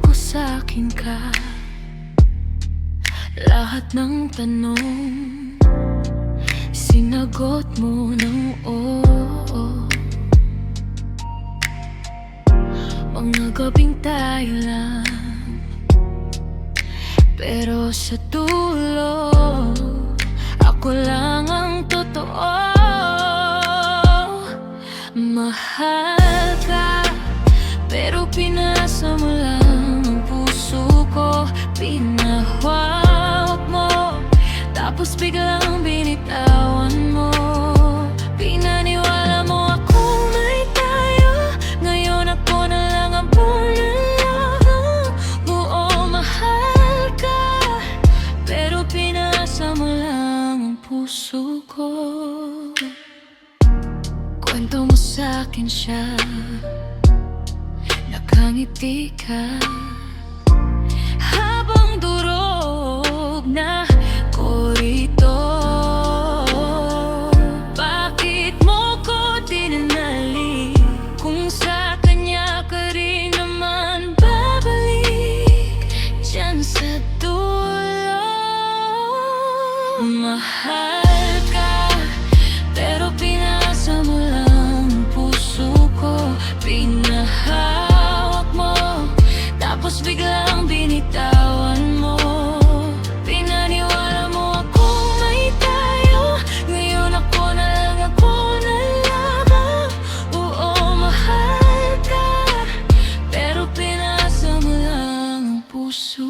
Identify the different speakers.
Speaker 1: ko sa'kin ka. Lahat ng tanong sinagot mo ng oo. Mga gabing tayo lang, pero sa dulo ako lang ang totoo. Mahal ka, pero pinasa mo lang ang puso ko. Pinahawak mo, tapos biglang binitawan mo. Pinaniwala mo ako may tayo, ngayon ako na lang ang punalang. Oo, mahal ka, pero pinasa mo lang ang puso ko. Kwento mo sa'kin siya, nakangiti ka, habang durog na koridor. Bakit mo ko dinanali kung sa kanya ka rin naman babalik dyan sa dulo? Mahal ka, pero pinasa mo lang ang puso ko. Pinahawak mo, tapos biglang binitawan mo. Pinaniwala mo ako may tayo, ngayon ako na lang ako nalagang. Oo, mahal ka, pero pinasa mo lang ang puso